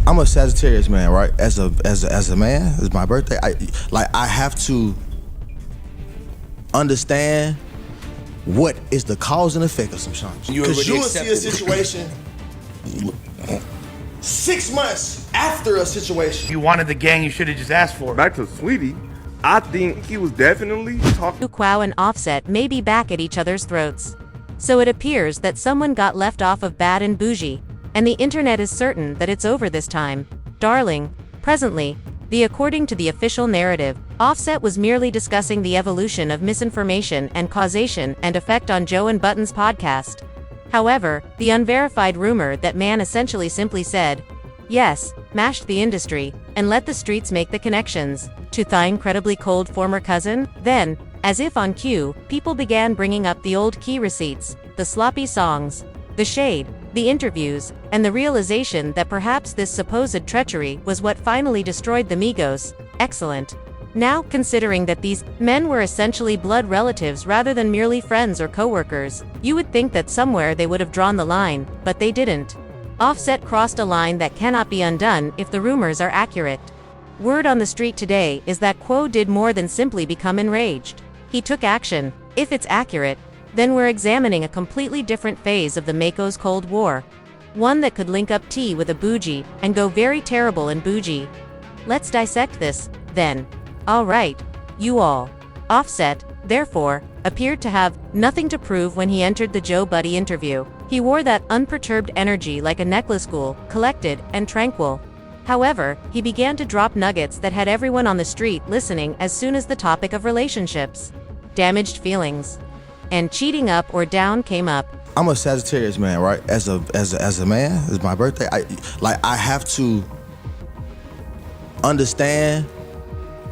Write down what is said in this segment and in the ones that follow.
I'm a Sagittarius man, right? As a man, it's my birthday. I have to understand what is the cause and effect of some shit. Because you will see a situation 6 months after a situation. You wanted the gang, you should have just asked for it. Back to Saweetie, I think he was definitely talking. Quavo and Offset may be back at each other's throats. So it appears that someone got left off of Bad and Bougie, and the internet is certain that it's over this time. Darling, presently, according to the official narrative, Offset was merely discussing the evolution of misinformation and causation and effect on Joe and Button's podcast. However, the unverified rumor that man essentially simply said, yes, mashed the industry, and let the streets make the connections, to thy incredibly cold former cousin. Then, as if on cue, people began bringing up the old key receipts, the sloppy songs, the shade, the interviews, and the realization that perhaps this supposed treachery was what finally destroyed the Migos. Excellent. Now, considering that these men were essentially blood relatives rather than merely friends or co-workers, you would think that somewhere they would have drawn the line, but they didn't. Offset crossed a line that cannot be undone if the rumors are accurate. Word on the street today is that Quavo did more than simply become enraged. He took action. If it's accurate, then we're examining a completely different phase of the Migos Cold War. One that could link up T with a bougie and go very terrible in bougie. Let's dissect this, then. Alright, you all. Offset, therefore, appeared to have nothing to prove when he entered the Joe Buddy interview. He wore that unperturbed energy like a necklace, cool, collected, and tranquil. However, he began to drop nuggets that had everyone on the street listening as soon as the topic of relationships, damaged feelings, and cheating up or down came up. I'm a Sagittarius man, right? As a man, it's my birthday. I have to understand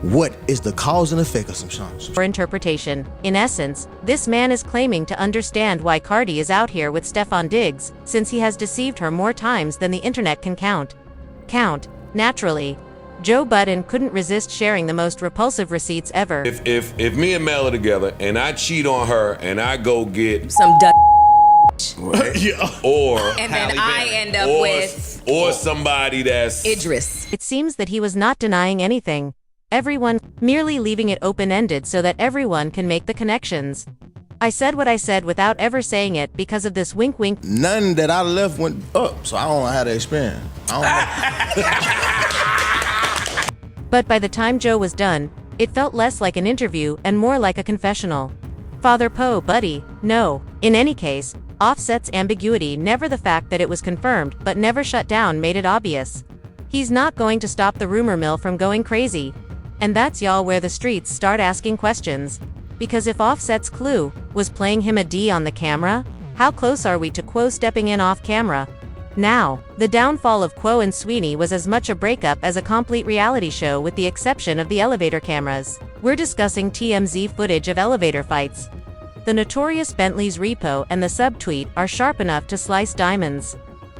what is the cause and effect of some shit. For interpretation. In essence, this man is claiming to understand why Cardi is out here with Stefan Diggs, since he has deceived her more times than the internet can count. Naturally, Joe Budden couldn't resist sharing the most repulsive receipts ever. If me and Mel are together and I cheat on her and I go get some or and then I end up with somebody that's Idris. It seems that he was not denying anything. Everyone, merely leaving it open-ended so that everyone can make the connections. I said what I said without ever saying it because of this wink-wink. None that I left went up, so I don't know how to experience. But by the time Joe was done, it felt less like an interview and more like a confessional. Father Poe, buddy, no. In any case, Offset's ambiguity, never the fact that it was confirmed but never shut down, made it obvious. He's not going to stop the rumor mill from going crazy. And that's y'all where the streets start asking questions. Because if Offset's clue was playing him a D on the camera, how close are we to Quavo stepping in off camera? Now, the downfall of Quavo and Saweetie was as much a breakup as a complete reality show, with the exception of the elevator cameras. We're discussing TMZ footage of elevator fights. The notorious Bentley's repo and the subtweet are sharp enough to slice diamonds.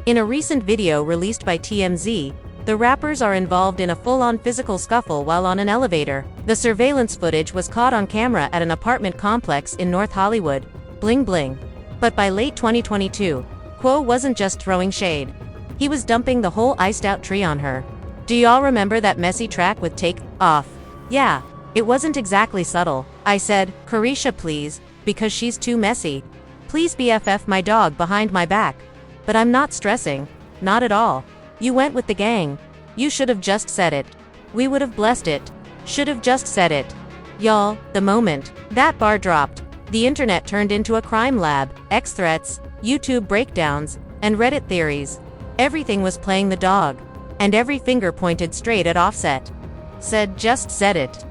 In a recent video released by TMZ, the rappers are involved in a full-on physical scuffle while on an elevator. The surveillance footage was caught on camera at an apartment complex in North Hollywood. Bling bling. But by late 2022, Quavo wasn't just throwing shade. He was dumping the whole iced-out tree on her. Do y'all remember that messy track with Take Off? Yeah, it wasn't exactly subtle. I said, Carisha please, because she's too messy. Please BFF my dog behind my back. But I'm not stressing. Not at all. You went with the gang. You should have just said it. We would have blessed it. Should have just said it. Y'all, the moment that bar dropped, the internet turned into a crime lab. X threats, YouTube breakdowns, and Reddit theories. Everything was playing the dog. And every finger pointed straight at Offset. Said just said it.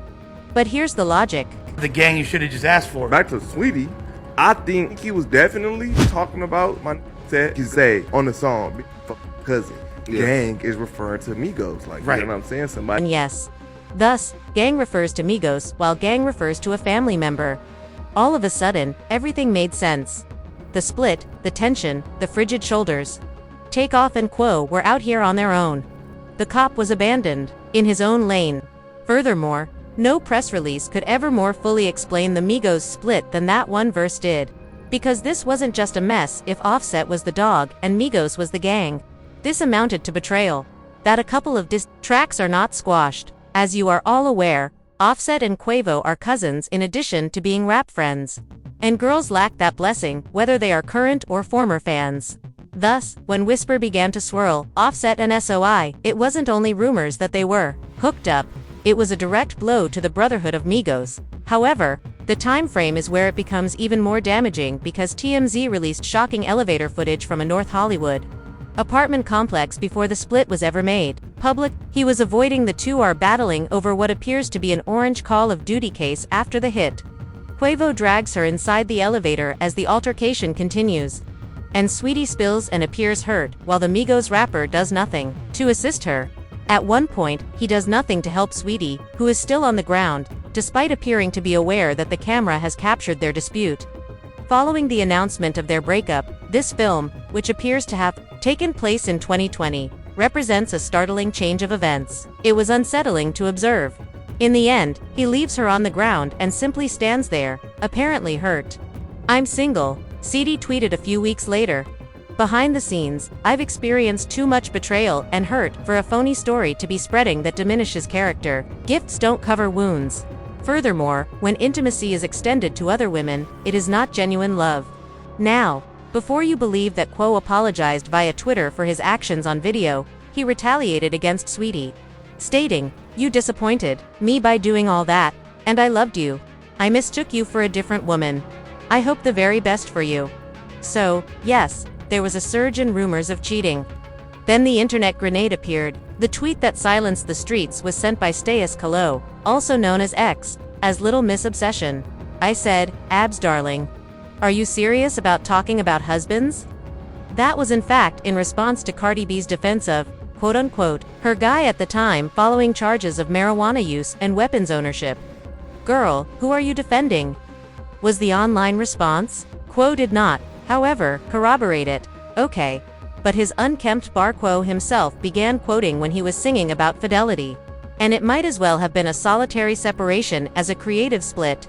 But here's the logic. The gang, you should have just asked for it. Back to Saweetie, I think he was definitely talking about my said he say on the song because gang is referring to Migos, like right. You know what I'm saying? Somebody. And yes. Thus, gang refers to Migos while gang refers to a family member. All of a sudden, everything made sense. The split, the tension, the frigid shoulders. Takeoff and Quavo were out here on their own. The cop was abandoned, in his own lane. Furthermore, no press release could ever more fully explain the Migos split than that one verse did. Because this wasn't just a mess if Offset was the dog and Migos was the gang. This amounted to betrayal. that a couple of diss tracks are not squashed. As you are all aware, Offset and Quavo are cousins in addition to being rap friends. And girls lack that blessing, whether they are current or former fans. Thus, when Whisper began to swirl, Offset and SOI, it wasn't only rumors that they were hooked up. It was a direct blow to the brotherhood of Migos. However, the time frame is where it becomes even more damaging because TMZ released shocking elevator footage from a North Hollywood apartment complex before the split was ever made public. He was avoiding the two are battling over what appears to be an orange Call of Duty case after the hit. Quavo drags her inside the elevator as the altercation continues. And Saweetie spills and appears hurt, while the Migos rapper does nothing to assist her. At one point, he does nothing to help Saweetie, who is still on the ground, despite appearing to be aware that the camera has captured their dispute. Following the announcement of their breakup, this film, which appears to have taken place in 2020, represents a startling change of events. It was unsettling to observe. In the end, he leaves her on the ground and simply stands there, apparently hurt. "I'm single," Saweetie tweeted a few weeks later. "Behind the scenes, I've experienced too much betrayal and hurt for a phony story to be spreading that diminishes character. Gifts don't cover wounds. Furthermore, when intimacy is extended to other women, it is not genuine love." Now, before you believe that Quo apologized via Twitter for his actions on video, he retaliated against Saweetie, stating, "You disappointed me by doing all that, and I loved you. I mistook you for a different woman. I hope the very best for you." So, yes, there was a surge in rumors of cheating. Then the internet grenade appeared. The tweet that silenced the streets was sent by Stayus Kalo, also known as X, as Little Miss Obsession. "I said, abs darling. Are you serious about talking about husbands?" That was in fact in response to Cardi B's defense of, quote-unquote, her guy at the time following charges of marijuana use and weapons ownership. "Girl, who are you defending?" was the online response. Quo did not, however, corroborate it. Okay. But his unkempt bar Quo himself began quoting when he was singing about fidelity. And it might as well have been a solitary separation as a creative split.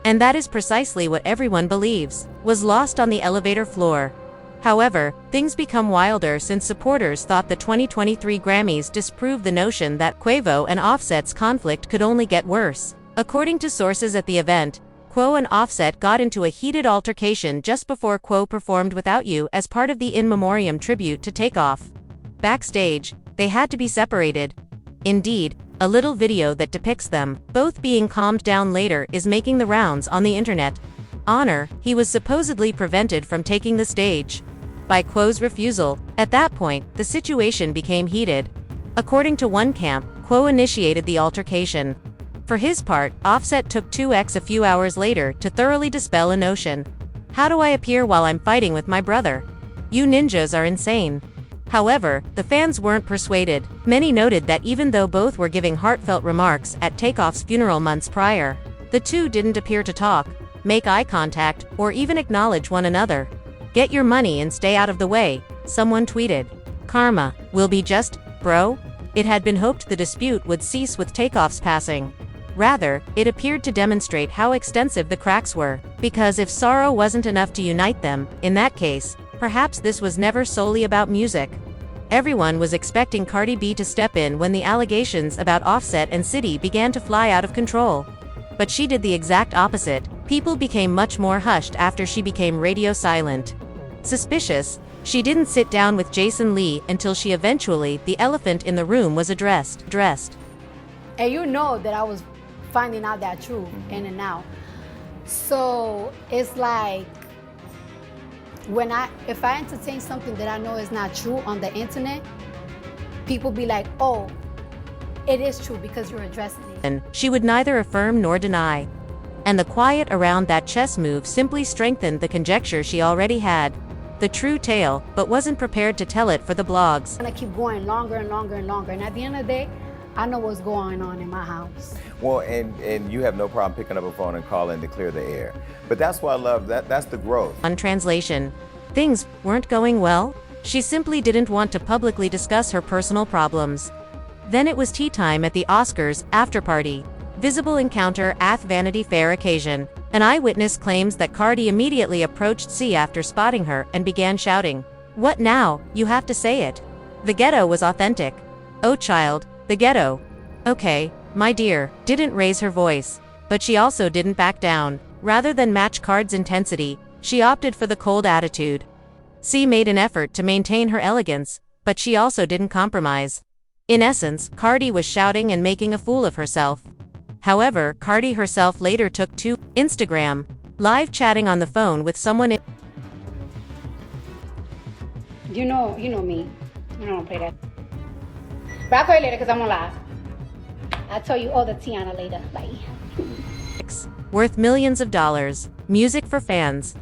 And that is precisely what everyone believes was lost on the elevator floor. However, things become wilder since supporters thought the 2023 Grammys disproved the notion that Quavo and Offset's conflict could only get worse. According to sources at the event, Quo and Offset got into a heated altercation just before Quo performed Without You as part of the In Memoriam tribute to Takeoff. Backstage, they had to be separated. Indeed, a little video that depicts them both being calmed down later is making the rounds on the internet. Honor, he was supposedly prevented from taking the stage by Quo's refusal. At that point, the situation became heated. According to one camp, Quo initiated the altercation. For his part, Offset took 2x a few hours later to thoroughly dispel a notion. "How do I appear while I'm fighting with my brother? You ninjas are insane." However, the fans weren't persuaded. Many noted that even though both were giving heartfelt remarks at Takeoff's funeral months prior, the two didn't appear to talk, make eye contact, or even acknowledge one another. "Get your money and stay out of the way," someone tweeted. "Karma will be just, bro." It had been hoped the dispute would cease with Takeoff's passing. Rather, it appeared to demonstrate how extensive the cracks were, because if sorrow wasn't enough to unite them, in that case, perhaps this was never solely about music. Everyone was expecting Cardi B to step in when the allegations about Offset and City began to fly out of control. But she did the exact opposite. People became much more hushed after she became radio silent. Suspicious, she didn't sit down with Jason Lee until she eventually, the elephant in the room was addressed. And you know that I was finding out that truth in and out. So it's like, if I entertain something that I know is not true on the internet, people be like, "Oh, it is true because you're addressing it." And she would neither affirm nor deny. And the quiet around that chess move simply strengthened the conjecture she already had. The true tale, but wasn't prepared to tell it for the blogs. And I keep going longer and longer and longer. And at the end of the day, I know what's going on in my house. Well, and you have no problem picking up a phone and calling to clear the air. But that's why I love that. That's the growth. On translation, things weren't going well. She simply didn't want to publicly discuss her personal problems. Then it was tea time at the Oscars after party. Visible encounter at Vanity Fair occasion. An eyewitness claims that Cardi immediately approached C after spotting her and began shouting, "What now? You have to say it." The ghetto was authentic. Oh child, the ghetto. Okay, my dear, didn't raise her voice. But she also didn't back down. Rather than match Card's intensity, she opted for the cold attitude. C made an effort to maintain her elegance, but she also didn't compromise. In essence, Cardi was shouting and making a fool of herself. However, Cardi herself later took to Instagram, live chatting on the phone with someone in You know me. I don't play that. But I'll call you later because I'm on live. I'll tell you all the Tiana later. Bye. worth millions of dollars. Music for fans.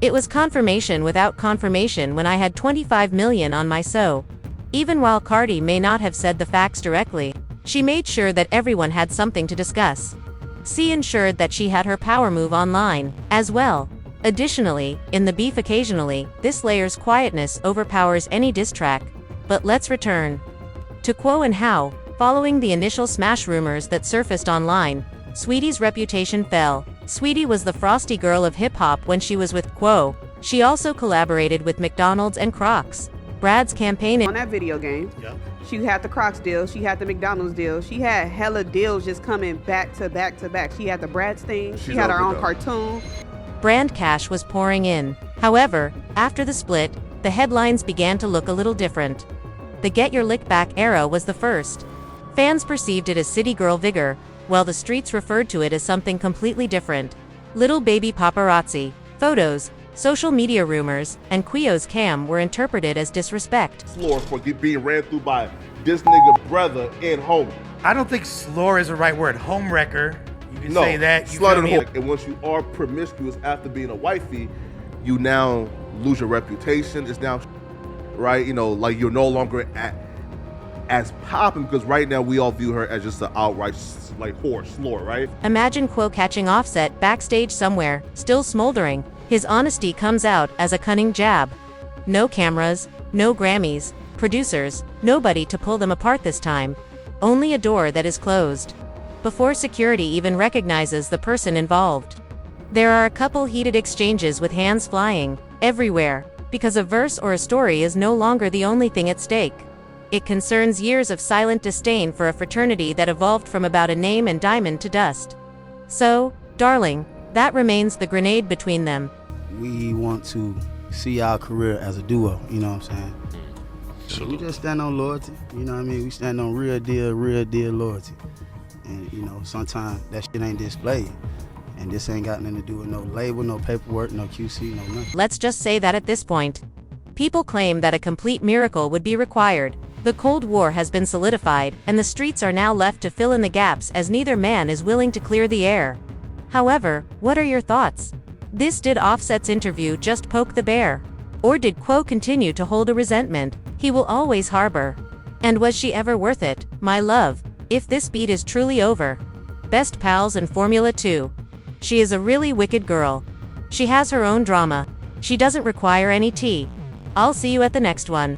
It was confirmation without confirmation when I had 25 million on my so. Even while Cardi may not have said the facts directly, she made sure that everyone had something to discuss. C ensured that she had her power move online, as well. Additionally, in the beef occasionally, this layer's quietness overpowers any diss track. But let's return to Quo and how, following the initial smash rumors that surfaced online, Saweetie's reputation fell. Saweetie was the frosty girl of hip-hop when she was with Quo. She also collaborated with McDonald's and Crocs. Brad's campaign on that video game. Yeah. She had the Crocs deal, she had the McDonald's deal, she had hella deals just coming back to back to back. She had the Brad's thing, she had her own cartoon. Brand cash was pouring in. However, after the split, the headlines began to look a little different. The Get Your Lick Back era was the first. Fans perceived it as city girl vigor, while the streets referred to it as something completely different. Little baby paparazzi, photos, social media rumors, and Quio's cam were interpreted as disrespect. Floor for being ran through by this nigga brother and homie. I don't think slur is the right word. Homewrecker. You can say that. You slut and whore. And once you are promiscuous after being a wifey, you now lose your reputation. It's now, right? You know, like you're no longer as popping because right now we all view her as just an outright like whore, slur, right? Imagine Quo catching Offset backstage somewhere, still smoldering. His honesty comes out as a cunning jab. No cameras, no Grammys, producers, nobody to pull them apart this time. Only a door that is closed. Before security even recognizes the person involved. There are a couple heated exchanges with hands flying everywhere, because a verse or a story is no longer the only thing at stake. It concerns years of silent disdain for a fraternity that evolved from about a name and diamond to dust. So, darling, that remains the grenade between them. We want to see our career as a duo, you know what I'm saying? So we just stand on loyalty, you know what I mean? We stand on real deal loyalty. And, you know, sometimes that shit ain't displayed. And this ain't got nothing to do with no label, no paperwork, no QC, no nothing. Let's just say that at this point, people claim that a complete miracle would be required. The Cold War has been solidified, and the streets are now left to fill in the gaps as neither man is willing to clear the air. However, what are your thoughts? Did Offset's interview just poke the bear? Or did Quo continue to hold a resentment he will always harbor? And was she ever worth it, my love, if this beat is truly over? Best pals and Formula 2. She is a really wicked girl. She has her own drama. She doesn't require any tea. I'll see you at the next one.